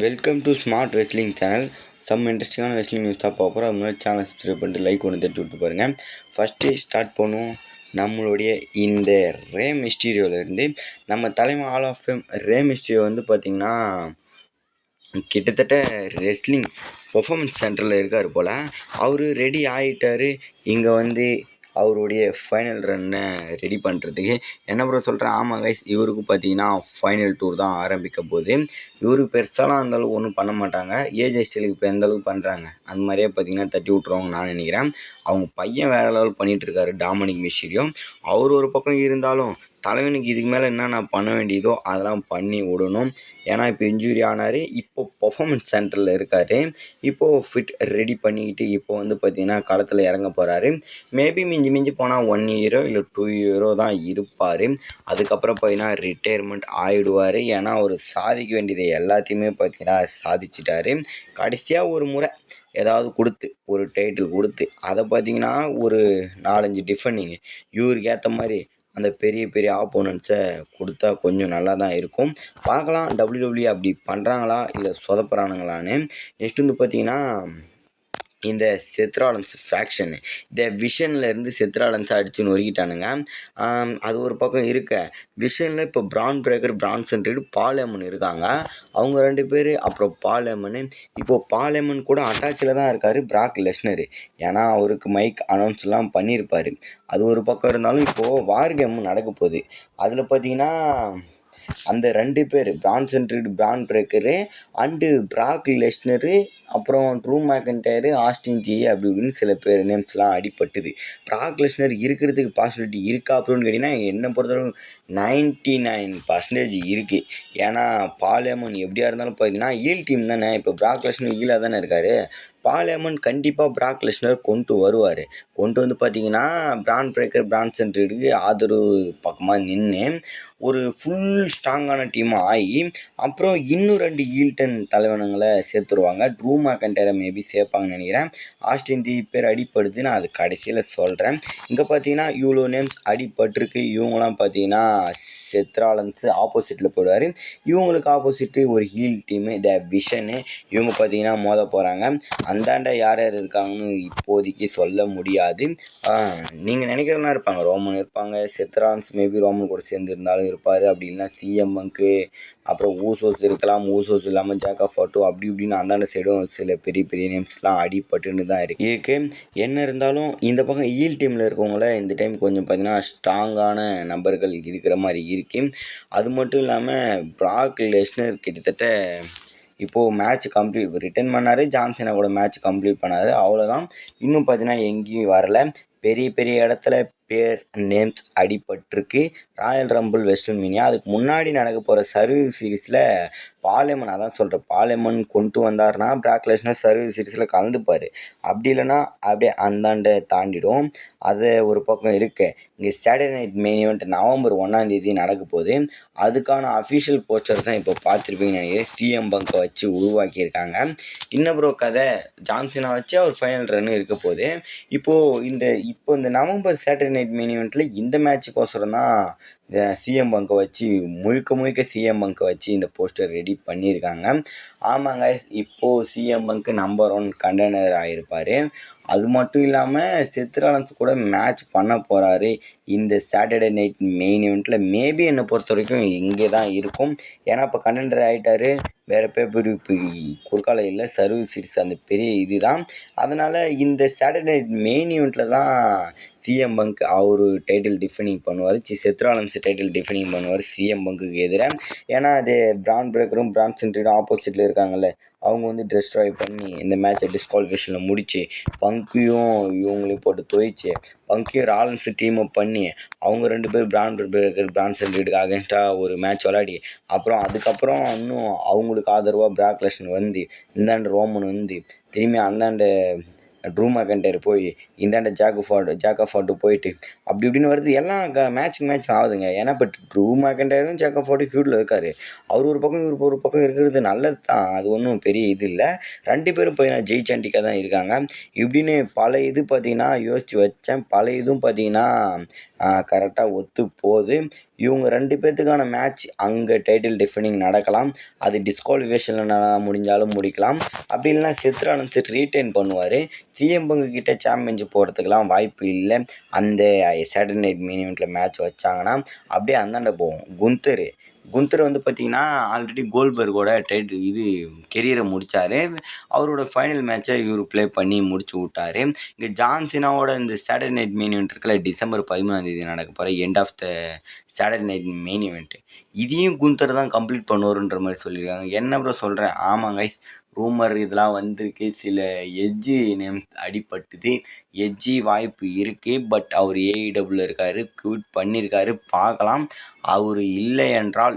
Welcome to smart wrestling channel. Some இன்ட்ரெஸ்டிங்கான wrestling news தான் பார்க்குறோம். அது முன்னாடி சேனல் சப்ஸ்கிரைப் பண்ணிட்டு லைக் ஒன்று தட்டி விட்டு பாருங்கள். ஃபஸ்ட்டு ஸ்டார்ட் பண்ணுவோம். நம்மளுடைய இந்த ரே மிஸ்டீரியோவிலேருந்து நம்ம தலைமை hall of fame Rey Mysterio வந்து பார்த்திங்கன்னா கிட்டத்தட்ட ரெஸ்லிங் பெர்ஃபார்மன்ஸ் சென்டரில் இருக்கார் போல். அவர் ரெடி ஆகிட்டார். இங்கே வந்து அவருடைய ஃபைனல் ரன்னை ரெடி பண்ணுறதுக்கு என்ன ப்ரோ சொல்கிறேன். ஆமாம் கைஸ், இவருக்கு பார்த்தீங்கன்னா ஃபைனல் டூர் தான் ஆரம்பிக்க போகுது. இவருக்கு பெருசாலாம் அந்தளவுக்கு ஒன்றும் பண்ண மாட்டாங்க. ஏஜே ஸ்டைலுக்கு இப்போ எந்தளவுக்கு பண்ணுறாங்க அந்த மாதிரியே பார்த்தீங்கன்னா தட்டி விட்ருவாங்க நான் நினைக்கிறேன். அவங்க பையன் வேறு லெவல் பண்ணிகிட்ருக்காரு, டாமினிக் மிஸ்டீரியோ. அவர் ஒரு பக்கம் இருந்தாலும் தலைவனுக்கு இதுக்கு மேலே என்ன நான் பண்ண வேண்டியதோ அதெல்லாம் பண்ணி விடணும். ஏன்னா இப்போ இன்ஜுரி ஆனார். இப்போது பர்ஃபார்மன்ஸ் சென்டரில் இருக்கார். இப்போது ஃபிட் ரெடி பண்ணிக்கிட்டு இப்போ வந்து பார்த்திங்கன்னா களத்தில் இறங்க போகிறாரு. மேபி மிஞ்சி போனால் 1 இயரோ இல்லை 2 இயரோ தான் இருப்பார். அதுக்கப்புறம் பார்த்தீங்கன்னா ரிட்டையர்மெண்ட் ஆகிடுவார். ஏன்னா அவர் சாதிக்க வேண்டியதை எல்லாத்தையுமே பார்த்திங்கன்னா சாதிச்சிட்டாரு. கடைசியாக ஒரு முறை ஏதாவது கொடுத்து ஒரு டைட்டில் கொடுத்து அதை பார்த்திங்கன்னா ஒரு 4-5 டிஃபெண்டிங்கு இவருக்கு ஏற்ற மாதிரி அந்த பெரிய ஆப்போனன்ட்ஸை கொடுத்தா கொஞ்சம் நல்லா தான் இருக்கும். பார்க்கலாம் WWE அப்படி பண்ணுறாங்களா இல்லை சொதப்புறானுங்களான்னு. நெக்ஸ்ட் வந்து பார்த்திங்கன்னா இந்த செத்ராலன்ஸ் ஃபேக்ஷனு இந்த விஷனில் செத்ராலன்ஸை அடித்து நொறுக்கிட்டானுங்க. அது ஒரு பக்கம் இருக்க விஷனில் இப்போ பிரான் பிரேக்கர், பிரான் சென்ட்ரிடு, பால் ஹேமன் இருக்காங்க. அவங்க 2 பேர். அப்புறம் பால் ஹேமனு இப்போது பால் ஹேமன் கூட அட்டாச்சில் தான் இருக்கார் பிராக் லெஸ்னரு. ஏன்னா அவருக்கு மைக் அனௌன்ஸ்லாம் பண்ணியிருப்பார். அது ஒரு பக்கம் இருந்தாலும் இப்போது வார் கேம் நடக்க போகுது. அதில் பார்த்திங்கன்னா அந்த 2 பேர் பிரான் சென்ட்ரிடு, பிரான் பிரேக்கரு அண்டு பிராக் லெஸ்னரு, அப்புறம் ட்ரூ மேக்கன்டையரு, ஆஸ்டின் தியரி அப்படி இப்படின்னு சில பேர் நேம்ஸ்லாம் அடிபட்டுது. பிராக் லெஸ்னர் இருக்கிறதுக்கு பாசிபிலிட்டி இருக்கா அப்படின்னு கேட்டிங்கன்னா என்னை பொறுத்தவரைக்கும் 99% இருக்குது. ஏன்னா பால் ஹேமன் எப்படியா இருந்தாலும் பார்த்தீங்கன்னா ஈல் டீம் தானே. இப்போ பிராக் லெஸ்னர் ஈலாக தானே இருக்கார். பால் ஹேமன் கண்டிப்பாக பிராக் லெஸ்னர் கொண்டு வருவார். கொண்டு வந்து பார்த்திங்கன்னா பிரான் பிரேக்கர், பிரான் சென்ட்ரிடுக்கு ஆதரவு பக்கமாக நின்று ஒரு ஃபுல் ஸ்ட்ராங்கான டீமாக ஆகி அப்புறம் இன்னும் 2 ஈல்டன் தலைவனுங்களை சேர்த்துருவாங்க. ட்ரூ மேக்கன்டையரை மேபி சேர்ப்பாங்கன்னு நினைக்கிறேன். ஆஸ்டின் தி பேர் அடிப்படுது, நான் அது கடைசியில் சொல்கிறேன். இங்கே பார்த்தீங்கன்னா இவ்வளோ நேம்ஸ் அடிபட்டிருக்கு. இவங்களாம் பார்த்தீங்கன்னா செத்ராலன்ஸு ஆப்போசிட்டில் போயிடுவார். இவங்களுக்கு ஆப்போசிட்டு ஒரு ஹீல் டீமு த விஷனு இவங்க பார்த்தீங்கன்னா மோத போகிறாங்க. அந்தாண்ட யார் இருக்காங்கன்னு இப்போதைக்கு சொல்ல முடியாது. நீங்கள் நினைக்கிறதுலாம் இருப்பாங்க. ரோமன் இருப்பாங்க, செத்ராலன்ஸ் மேபி ரோமன் கூட சேர்ந்து இருந்தாலும் இருப்பார். அப்படி இல்லைனா சிஎம் பங்கு, அப்புறம் ஊசோஸ் இருக்கலாம். ஊசோஸ் இல்லாமல் ஜாக் ஆஃப் ஆட்டோ அப்படி இப்படின்னு அந்தாண்ட சைடும் சில பெரிய நேம்ஸ்லாம் அடிபட்டுன்னு தான் இருக்கு. என்ன இருந்தாலும் இந்த பக்கம் ஈல் டீமில் இருக்கவங்கள இந்த டைம் கொஞ்சம் பார்த்திங்கன்னா ஸ்ட்ராங்கான நபர்கள் இருக்கிற மாதிரி இருக்கு. அது மட்டும் இல்லாமல் பிராக் லெஸ்னர் கிட்டத்தட்ட இப்போது மேட்ச் கம்ப்ளீட் ரிட்டர்ன் பண்ணார். ஜான்சனா கூட மேட்ச் கம்ப்ளீட் பண்ணார். அவ்வளோதான். இன்னும் பார்த்தீங்கன்னா எங்கேயும் வரல. பெரிய இடத்துல பேர் நேம்ஸ் அடிபட்டிருக்கு. ராயல் ரம்பிள் வெஸ்ட்மீனியா அதுக்கு முன்னாடி நடக்க போகிற சர்வீஸ் சீரீஸில் பால் ஹேமன், அதான் சொல்கிறேன், பால் ஹேமன் கொண்டு வந்தார்னா பிராக் லெஸ்னர் சர்வீஸ் சீரீஸில் கலந்துப்பார். அப்படி இல்லைன்னா அப்படியே அந்தாண்டை தாண்டிடும். அது ஒரு பக்கம் இருக்கு. இங்கே Saturday night main event November 1 நடக்க போகுது. அதுக்கான அஃபிஷியல் போஸ்டர் தான் இப்போ பார்த்துருப்பீங்கன்னு நினைக்கிறேன். சிஎம் பங்கை வச்சு உருவாக்கியிருக்காங்க. இன்னும் ப்ரோ கதை ஜான்சனா வச்சு அவர் ஃபைனல் ரன்னு இருக்க போகுது. இப்போது இந்த நவம்பர் சாட்டர்டே நைட் மெயின் ஈவெண்ட்டில் இந்த மேட்சுக்கோசரம் தான் சிஎம் பங்கை வச்சு முழுக்க சிஎம் பங்கை வச்சு இந்த போஸ்டர் ரெடி பண்ணியிருக்காங்க. ஆமாங்க, இப்போது சிஎம் பங்கு நம்பர் 1 கண்டெய்னர் ஆகிருப்பார். அது மட்டும் இல்லாமல் செத்ராலன்ஸ் கூட மேட்ச் பண்ண போகிறாரு இந்த சாட்டர்டே நைட் மெயின் ஈவெண்ட்டில். மேபி என்னை பொறுத்த வரைக்கும் இங்கே தான் இருக்கும். ஏன்னா இப்போ கண்டெண்டர் ஆகிட்டார். வேறு பேப்பர் இப்போ குறுக்கால இல்லை, சர்வீஸ் சீரிஸ் அந்த பெரிய இது தான். அதனால் இந்த சாட்டர்டே நைட் மெயின் ஈவெண்ட்டில் தான் சிஎம் பங்க் அவர் டைட்டில் டிஃபெண்டிங் பண்ணுவார். செத்ராலன்ஸ் டைட்டில் டிஃபெண்டிங் பண்ணுவார் சிஎம் பங்குக்கு எதிராக. ஏன்னா அது பிரான் பிரேக்கரும் பிரான் சென்ட்ரிடும் ஆப்போசிட்டில் இருக்காங்கல்ல, அவங்க வந்து டிஸ்ட்ராய் பண்ணி இந்த மேட்சை டிஸ்குவாலிஃபிகேஷனில் முடித்து பங்கையும் இவங்களையும் போட்டு தொய்ச்சி பங்கையும் ராலன்ஸ் டீமை பண்ணி அவங்க 2 பேர் பிரான் பிரேக்கர், பிரான் சென்ட்ரிடுக்கு அகேன்ஸ்டாக ஒரு மேட்ச் விளையாடி அதுக்கப்புறம் இன்னும் அவங்களுக்கு ஆதரவாக பிராக் லெஸ்னர் வந்து இந்தாண்டு ரோமன் வந்து திரும்பி அந்தாண்ட ட்ரூ மேக்கன்டையர் போய் இந்தாண்ட ஜாக் ஆஃப் ஆட்டோ போயிட்டு அப்படி இப்படின்னு வருது. எல்லாம் மேட்ச் ஆகுதுங்க. ஏன்னா இப்போ ட்ரூ மேக்கன்டையரும் ஜாக் ஆஃப் ஆட்டோ ஃபியூடில் இருக்கார். அவர் ஒரு பக்கம் இவர் ஒரு பக்கம் இருக்கிறது நல்லது தான். அது ஒன்றும் பெரிய இது இல்லை. 2 பேரும் பார்த்தீங்கன்னா ஜெயிச்சாண்டிக்காக தான் இருக்காங்க. இப்படின்னு பல இது பார்த்திங்கன்னா யோசித்து வச்சேன். பல இதுவும் பார்த்திங்கன்னா கரெக்டாக ஒத்து போகுது. இவங்க 2 பேர்த்துக்கான மேட்ச் அங்கே டைட்டில் டிஃபெண்டிங் நடக்கலாம். அது டிஸ்குவாலிஃபிகேஷனில் முடிஞ்சாலும் முடிக்கலாம். அப்படி இல்லைனா செத் ராலன்ஸ் ரீட்டைன் பண்ணுவார். சிஎம் பங்கு கிட்ட சாம்பியன்ஷிப் போகிறதுக்கெலாம் வாய்ப்பு இல்லை. அந்த சாட்டர்டே நைட் மெயின் ஈவெண்ட்டில் மேட்ச் வச்சாங்கன்னா அப்படியே அந்தாண்ட போகும். குந்தர் வந்து பார்த்திங்கன்னா ஆல்ரெடி கோல்பர்கோட கெரியரை முடித்தார். அவரோட ஃபைனல் மேட்சை இவர் ப்ளே பண்ணி முடிச்சு விட்டார். இங்கே ஜான் சினாவோட இந்த சாட்டர்டே நைட் மெயின் ஈவெண்ட் இருக்குல்ல, டிசம்பர் 13 நடக்க போகிற end of the Saturday night main event, இதையும் குந்தர் தான் கம்ப்ளீட் பண்ணுவாருன்ற மாதிரி சொல்லியிருக்காங்க. என்ன ப்ரோ சொல்கிறேன்? ஆமாம் கைஸ், ரூமர் இதெல்லாம் வந்திருக்கு. சில எட்ஜி நேம்ஸ் அடிபட்டுது. எட்ஜி வாய்ப்பு இருக்குது. பட் அவர் ஏஇடபிள்யூ இருக்கார், க்யூட் பண்ணியிருக்காரு. பார்க்கலாம். அவர் இல்லை என்றால்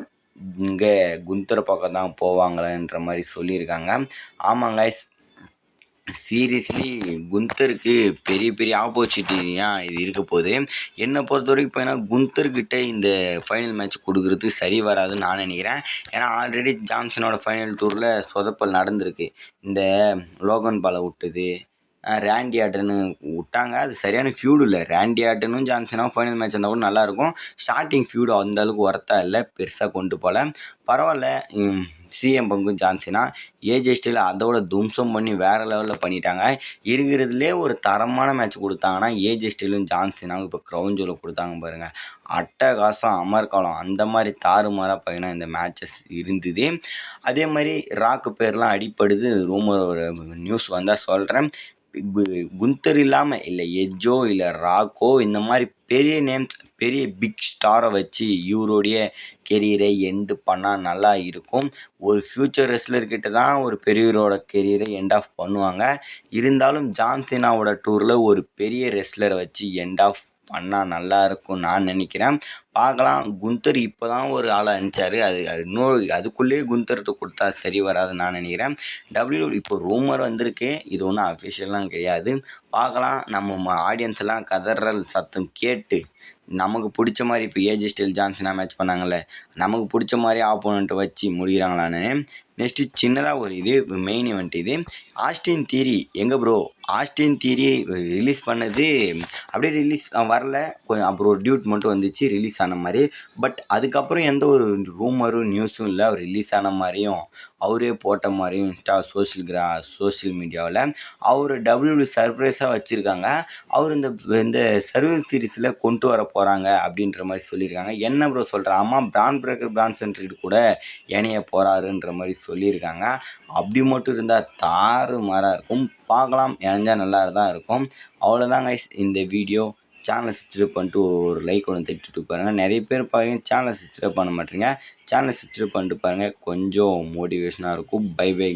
இங்கே குந்தர் பக்கம் தான் போவாங்களேன்ற மாதிரி சொல்லியிருக்காங்க. ஆமாம் கைஸ், சீரியஸ்லி குந்தருக்கு பெரிய ஆப்பர்ச்சுனிட்டியாக இது இருக்க போகுது. என்னை பொறுத்த வரைக்கும் இப்போ ஏன்னா குந்தர்கிட்ட இந்த ஃபைனல் மேட்ச் கொடுக்குறது சரி வராதுன்னு நான் நினைக்கிறேன். ஏன்னா ஆல்ரெடி ஜான்சனோட ஃபைனல் டூரில் சொதப்பல் நடந்திருக்கு. இந்த லோகன் பாலை விட்டது, ரேண்டி ஆர்டன்னு விட்டாங்க. அது சரியான ஃபியூடு இல்லை. ரேண்டி ஆர்டனும் ஜான்சனாகவும் ஃபைனல் மேட்ச் இருந்தால் கூட நல்லாயிருக்கும். ஸ்டார்டிங் ஃபியூடு அந்தளவுக்கு ஒர்த்தாக இல்லை, பெருசாக கொண்டு போகல. பரவாயில்ல. சிஎம் பங்கும் ஜான்சினா ஏஜே ஸ்டைல் அதோட தும்சம் பண்ணி வேறு லெவலில் பண்ணிட்டாங்க. இருக்கிறதுலே ஒரு தரமான மேட்ச் கொடுத்தாங்கன்னா ஏஜே ஸ்டைலும் ஜான்சினாவும் இப்போ க்ரௌன் ஜூவில் கொடுத்தாங்க பாருங்கள். அட்டகாசம், அமர்காலம், அந்த மாதிரி தாறுமாறாக பார்த்தீங்கன்னா இந்த மேட்சஸ் இருந்தது. அதே மாதிரி ராக்கு பேர்லாம் அடிப்படுது. ரூமர் ஒரு நியூஸ் வந்தால் சொல்கிறேன். குந்தர் இல்லாமல் இல்லை எஜ்ஜோ இல்லை ராக்கோ இந்த மாதிரி பெரிய நேம்ஸ், பெரிய பிக் ஸ்டாரை வச்சு இவருடைய கெரியரை எண்டு பண்ணால் நல்லா இருக்கும். ஒரு ஃப்யூச்சர் ரெஸ்லர்கிட்ட தான் ஒரு பெரியவரோட கெரியரை எண்ட் ஆஃப் பண்ணுவாங்க. இருந்தாலும் ஜான்சினாவோட டூரில் ஒரு பெரிய ரெஸ்லரை வச்சு எண்ட் ஆஃப் பண்ணால் நல்லாயிருக்கும் நான் நினைக்கிறேன். பார்க்கலாம். குந்தர் இப்போ தான் ஒரு ஆளை அனுப்பிச்சார். அதுக்குள்ளேயே குந்தர்கிட்ட கொடுத்தா சரி வராதுன்னு நான் நினைக்கிறேன். டபிள்யூடபிள்யூ இப்போ ரூமர் வந்திருக்கு. இது ஒன்றும் அஃபிஷியல்லாம் கிடையாது. பார்க்கலாம். நம்ம ஆடியன்ஸ் எல்லாம் கதறல் சத்தம் கேட்டு நமக்கு பிடிச்ச மாதிரி இப்போ ஏஜே ஸ்டைல் ஜான்சனா மேட்ச் பண்ணாங்கல்ல, நமக்கு பிடிச்ச மாதிரி ஆப்போனண்ட்டை வச்சு முடிகிறாங்களான்னு. நெக்ஸ்ட்டு சின்னதாக ஒரு மெயின் ஈவெண்ட் இது. ஆஸ்டின் தியரி எங்கே ப்ரோ? ஆஸ்டின் தியரி ரிலீஸ் பண்ணது அப்படியே ரிலீஸ் வரல, கொஞ்சம் அப்புறம் ஒரு டியூட் மட்டும் வந்துச்சு ரிலீஸ் ஆன மாதிரி. பட் அதுக்கப்புறம் எந்த ஒரு ரூமரும் நியூஸும் இல்லை. அவர் ரிலீஸ் ஆன மாதிரியும் அவரே போட்ட மாதிரியும் சோஷியல் மீடியாவில் அவர் டபிள்யூடபிள்யூ சர்ப்ரைஸாக வச்சுருக்காங்க. அவர் இந்த சர்வீஸ் சீரீஸில் கொண்டு வர போகிறாங்க அப்படின்ற மாதிரி சொல்லியிருக்காங்க. என்ன ப்ரோ சொல்கிறேன்? ஆமாம், பிரான்சன் ரீட் கூட இணைய போகிறாருன்ற மாதிரி சொல்லியிருக்காங்க. அப்படி மட்டும் இருந்தால் தாறுமாறாக இருக்கும். பார்க்கலாம், இணைஞ்சால் நல்லா தான் இருக்கும். அவ்வளோதான் கைஸ் இந்த வீடியோ. சேனலை சப்ஸ்கிரைப் பண்ணிட்டு ஒரு லைக் ஒன்று தட்டிட்டு பாருங்கள். நிறைய பேர் பாருங்கள் சேனலை சப்ஸ்கிரைப் பண்ண மாட்டேங்க. சேனலை சப்ஸ்கிரைப் பண்ணிட்டு பாருங்கள், கொஞ்சம் மோட்டிவேஷனாக இருக்கும். Bye by.